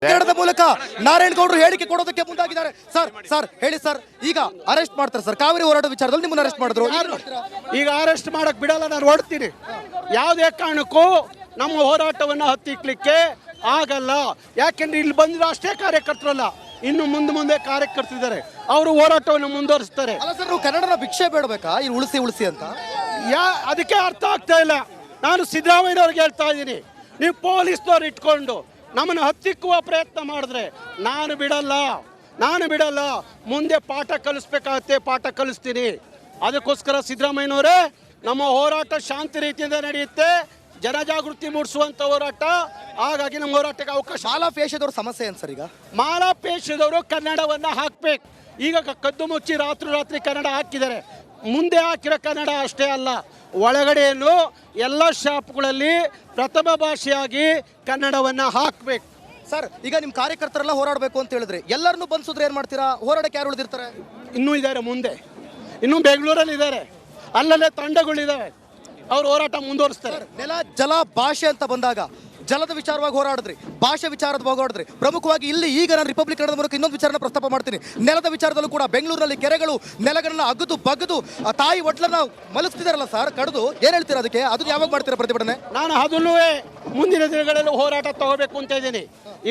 ಕನ್ನಡದ ಮೂಲಕ ನಾರಾಯಣಗೌಡರು ಹೇಳಿಕೆ ಕೊಡೋದಕ್ಕೆ ಮುಂದಾಗಿದ್ದಾರೆ. ಸರ್ ಹೇಳಿ ಸರ್, ಈಗ ಅರೆಸ್ಟ್ ಮಾಡ್ತಾರೆ ಸರ್, ಕಾವೇರಿ ಹೋರಾಟದ ವಿಚಾರದಲ್ಲಿ ನಿಮ್ಮನ್ನ ಅರೆಸ್ಟ್ ಮಾಡಿದ್ರು. ಈಗ ಅರೆಸ್ಟ್ ಮಾಡಕ್ ಬಿಡಲ್ಲ, ನಾನು ಹೊಡ್ತೀನಿ. ಯಾವುದೇ ಕಾರಣಕ್ಕೂ ನಮ್ಮ ಹೋರಾಟವನ್ನು ಹತ್ತಿಕ್ಲಿಕ್ಕೆ ಆಗಲ್ಲ. ಯಾಕೆಂದ್ರೆ ಇಲ್ಲಿ ಬಂದಿರೋ ಅಷ್ಟೇ ಕಾರ್ಯಕರ್ತರಲ್ಲ, ಇನ್ನು ಮುಂದೆ ಕಾರ್ಯಕರ್ತರಿದ್ದಾರೆ, ಅವರು ಹೋರಾಟವನ್ನು ಮುಂದುವರಿಸ್ತಾರೆ. ಅಲ್ಲ ಸರ್, ನೀವು ಕನ್ನಡನ ಭಿಕ್ಷೆ ಬೇಡಬೇಕಾ ಇಲ್ಲಿ ಉಳಿಸಿ ಅಂತ? ಅದಕ್ಕೆ ಅರ್ಥ ಆಗ್ತಾ ಇಲ್ಲ. ನಾನು ಸಿದ್ದರಾಮಯ್ಯವ್ರಿಗೆ ಹೇಳ್ತಾ ಇದ್ದೀನಿ, ನೀವು ಪೊಲೀಸ್ನವ್ರು ಇಟ್ಕೊಂಡು ನಮ್ಮನ್ನು ಹತ್ತಿಕ್ಕುವ ಪ್ರಯತ್ನ ಮಾಡಿದ್ರೆ ನಾನು ಬಿಡಲ್ಲ. ಮುಂದೆ ಪಾಠ ಕಲಿಸ್ಬೇಕಾಗತ್ತೆ, ಪಾಠ ಕಲಿಸ್ತೀನಿ. ಅದಕ್ಕೋಸ್ಕರ ಸಿದ್ದರಾಮಯ್ಯನವರೇ, ನಮ್ಮ ಹೋರಾಟ ಶಾಂತಿ ರೀತಿಯಿಂದ ನಡೆಯುತ್ತೆ, ಜನಜಾಗೃತಿ ಮೂಡಿಸುವಂತ ಹೋರಾಟ. ಹಾಗಾಗಿ ನಮ್ಮ ಹೋರಾಟಕ್ಕೆ ಅವಕಾಶ. ಮಾಲಾಪೇಶದವ್ರ ಸಮಸ್ಯೆ ಏನು ಸರ್? ಈಗ ಮಾಲಾಪೇಶದವರು ಕನ್ನಡವನ್ನು ಹಾಕ್ಬೇಕು. ಈಗ ಕದ್ದು ಮುಚ್ಚಿ ರಾತ್ರಿ ಕನ್ನಡ ಹಾಕಿದ್ದಾರೆ. ಮುಂದೆ ಹಾಕಿರೋ ಕನ್ನಡ ಅಷ್ಟೇ ಅಲ್ಲ, ಒಳಗಡೆಯಲ್ಲೂ ಎಲ್ಲ ಶಾಪ್ಗಳಲ್ಲಿ ಪ್ರಥಮ ಭಾಷೆಯಾಗಿ ಕನ್ನಡವನ್ನು ಹಾಕಬೇಕು. ಸರ್, ಈಗ ನಿಮ್ಮ ಕಾರ್ಯಕರ್ತರೆಲ್ಲ ಹೋರಾಡಬೇಕು ಅಂತ ಹೇಳಿದ್ರೆ ಎಲ್ಲರನ್ನೂ ಬಂದಿಸಿದ್ರೆ ಏನು ಮಾಡ್ತೀರಾ? ಹೋರಾಡಕ್ಕೆ ಯಾರು ಉಳಿದಿರ್ತಾರೆ? ಇನ್ನೂ ಇದ್ದಾರೆ, ಮುಂದೆ ಇನ್ನೂ ಬೆಂಗಳೂರಲ್ಲಿ ಇದ್ದಾರೆ, ಅಲ್ಲಲ್ಲೇ ತಂಡಗಳಿದ್ದಾವೆ, ಅವ್ರು ಹೋರಾಟ ಮುಂದುವರಿಸ್ತಾರೆ. ನೆಲ, ಜಲ, ಭಾಷೆ ಅಂತ ಬಂದಾಗ ಜಲದ ವಿಚಾರವಾಗಿ ಹೋರಾಡಿದ್ರಿ, ಭಾಷೆ ವಿಚಾರದ ಹೋರಾಡಿದ್ರಿ. ಪ್ರಮುಖವಾಗಿ ಇಲ್ಲಿ ಈಗ ನಾನು ರಿಪಬ್ಲಿಕ್ ಕನ್ನಡದ ಮೂಲಕ ಇನ್ನೊಂದು ವಿಚಾರನ ಪ್ರಸ್ತಾಪ ಮಾಡ್ತೀನಿ. ನೆಲದ ವಿಚಾರದಲ್ಲೂ ಕೂಡ ಬೆಂಗಳೂರಿನಲ್ಲಿ ಕೆರೆಗಳು, ನೆಲಗಳನ್ನ ಅಗದು ಬಗದು ತಾಯಿ ಒಟ್ಲನ್ನ ಮಲಗಿಸ್ತಿದಾರಲ್ಲ ಸರ್, ಕಡಿದು. ಏನ್ ಹೇಳ್ತೀರಾ ಅದಕ್ಕೆ? ಅದು ಯಾವಾಗ ಮಾಡ್ತೀರಾ ಪ್ರತಿಭಟನೆ? ನಾನು ಅದನ್ನೂ ಮುಂದಿನ ದಿನಗಳಲ್ಲಿ ಹೋರಾಟ ತಗೋಬೇಕು ಅಂತ ಇದ್ದೀನಿ.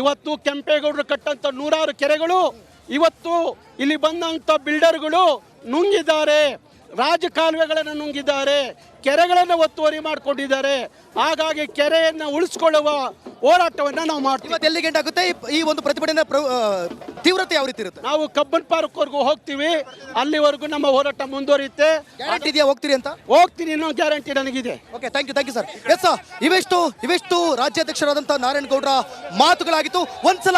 ಇವತ್ತು ಕೆಂಪೇಗೌಡರು ಕಟ್ಟಂತ 100 ಕೆರೆಗಳು ಇವತ್ತು ಇಲ್ಲಿ ಬಂದಂತ ಬಿಲ್ಡರ್ಗಳು ನುಂಗಿದ್ದಾರೆ, ರಾಜಕಾಲುವೆಗಳನ್ನು ನುಂಗಿದ್ದಾರೆ, ಕೆರೆಗಳನ್ನು ಒತ್ತುವರಿ ಮಾಡಿಕೊಂಡಿದ್ದಾರೆ. ಹಾಗಾಗಿ ಕೆರೆಯನ್ನು ಉಳಿಸ್ಕೊಳ್ಳುವ ಹೋರಾಟವನ್ನು ನಾವು ಮಾಡ್ತೀವಿ. ಇವತ್ತು ಎಲ್ಲಿ ಗಂಟೆ ಆಗುತ್ತೆ ಈ ಒಂದು ಪ್ರತಿಭಟನೆ ತೀವ್ರತೆ ಯಾವ ರೀತಿ ಇರುತ್ತೆ? ನಾವು ಕಬ್ಬನ್ ಪಾರ್ಕ್ವರೆಗೂ ಹೋಗ್ತೀವಿ, ಅಲ್ಲಿವರೆಗೂ ನಮ್ಮ ಹೋರಾಟ ಮುಂದುವರಿಯುತ್ತೆ. ಗ್ಯಾರಂಟಿ ಇದೆಯಾ ಹೋಗ್ತೀರಿ ಅಂತ? ಹೋಗ್ತೀನಿ, ಇನ್ನೂ ಗ್ಯಾರಂಟಿ ನನಗಿದೆ. Okay, thank you sir. Yes sir, ಇವೆಷ್ಟು ರಾಜ್ಯಾಧ್ಯಕ್ಷರಾದಂಥ ನಾರಾಯಣಗೌಡರ ಮಾತುಗಳಾಗಿತ್ತು. ಒಂದ್ಸಲ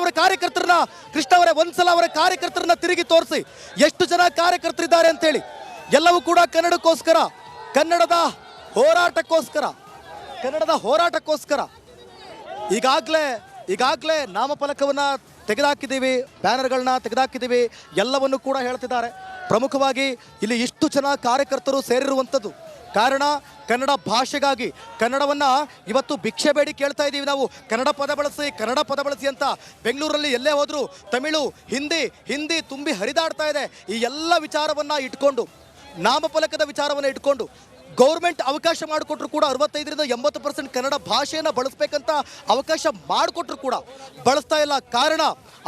ಅವರ ಕಾರ್ಯಕರ್ತರನ್ನ, ಕೃಷ್ಣ ಅವರೇ, ಒಂದ್ಸಲ ಅವರ ಕಾರ್ಯಕರ್ತರನ್ನ ತಿರುಗಿ ತೋರಿಸಿ ಎಷ್ಟು ಜನ ಕಾರ್ಯಕರ್ತರಿದ್ದಾರೆ ಅಂತ ಹೇಳಿ. ಎಲ್ಲವೂ ಕೂಡ ಕನ್ನಡಕ್ಕೋಸ್ಕರ, ಕನ್ನಡದ ಹೋರಾಟಕ್ಕೋಸ್ಕರ ಈಗಾಗಲೇ ನಾಮಫಲಕವನ್ನು ತೆಗೆದುಹಾಕಿದ್ದೀವಿ, ಬ್ಯಾನರ್ಗಳನ್ನ ತೆಗೆದುಹಾಕಿದ್ದೀವಿ, ಎಲ್ಲವನ್ನು ಕೂಡ ಹೇಳ್ತಿದ್ದಾರೆ. ಪ್ರಮುಖವಾಗಿ ಇಲ್ಲಿ ಇಷ್ಟು ಜನ ಕಾರ್ಯಕರ್ತರು ಸೇರಿರುವಂಥದ್ದು ಕಾರಣ ಕನ್ನಡ ಭಾಷೆಗಾಗಿ. ಕನ್ನಡವನ್ನು ಇವತ್ತು ಭಿಕ್ಷೆ ಬೇಡಿ ಕೇಳ್ತಾ ಇದ್ದೀವಿ ನಾವು. ಕನ್ನಡ ಪದ ಬಳಸಿ ಅಂತ ಬೆಂಗಳೂರಲ್ಲಿ ಎಲ್ಲೇ ಹೋದರೂ ತಮಿಳು, ಹಿಂದಿ ತುಂಬಿ ಹರಿದಾಡ್ತಾ ಇದೆ. ಈ ಎಲ್ಲ ವಿಚಾರವನ್ನು ಇಟ್ಕೊಂಡು, ನಾಮಫಲಕದ ವಿಚಾರವನ್ನು ಇಟ್ಕೊಂಡು ಗೌರ್ಮೆಂಟ್ ಅವಕಾಶ ಮಾಡಿಕೊಟ್ರು ಕೂಡ 65ರಿಂದ 80% ಕನ್ನಡ ಭಾಷೆಯನ್ನು ಬಳಸಬೇಕಂತ ಅವಕಾಶ ಮಾಡಿಕೊಟ್ರು ಕೂಡ ಬಳಸ್ತಾ ಇಲ್ಲ. ಕಾರಣ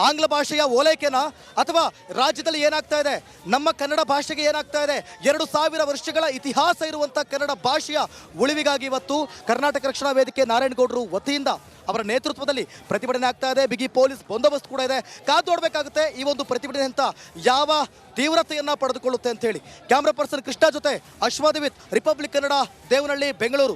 ಆಂಗ್ಲ ಭಾಷೆಯ ಓಲೈಕೆನ, ಅಥವಾ ರಾಜ್ಯದಲ್ಲಿ ಏನಾಗ್ತಾ ಇದೆ, ನಮ್ಮ ಕನ್ನಡ ಭಾಷೆಗೆ ಏನಾಗ್ತಾ ಇದೆ, 2000 ವರ್ಷಗಳ ಇತಿಹಾಸ ಇರುವಂಥ ಕನ್ನಡ ಭಾಷೆಯ ಉಳಿವಿಗಾಗಿ ಇವತ್ತು ಕರ್ನಾಟಕ ರಕ್ಷಣಾ ವೇದಿಕೆ ನಾರಾಯಣಗೌಡರು ವತಿಯಿಂದ ಅವರ ನೇತೃತ್ವದಲ್ಲಿ ಪ್ರತಿಭಟನೆ ಆಗ್ತಾ ಇದೆ. ಬಿಗಿ ಪೊಲೀಸ್ ಬಂದೋಬಸ್ತ್ ಕೂಡ ಇದೆ. ಕಾದು ನೋಡಬೇಕಾಗುತ್ತೆ ಈ ಒಂದು ಪ್ರತಿಭಟನೆ ಅಂತ ಯಾವ ತೀವ್ರತೆಯನ್ನು ಪಡೆದುಕೊಳ್ಳುತ್ತೆ ಅಂತ ಹೇಳಿ. ಕ್ಯಾಮ್ರಾ ಪರ್ಸನ್ ಕೃಷ್ಣ ಜೊತೆ ಅಶ್ವಾದಿವಿತ್, ರಿಪಬ್ಲಿಕ್ ಕನ್ನಡ, ದೇವನಹಳ್ಳಿ, ಬೆಂಗಳೂರು.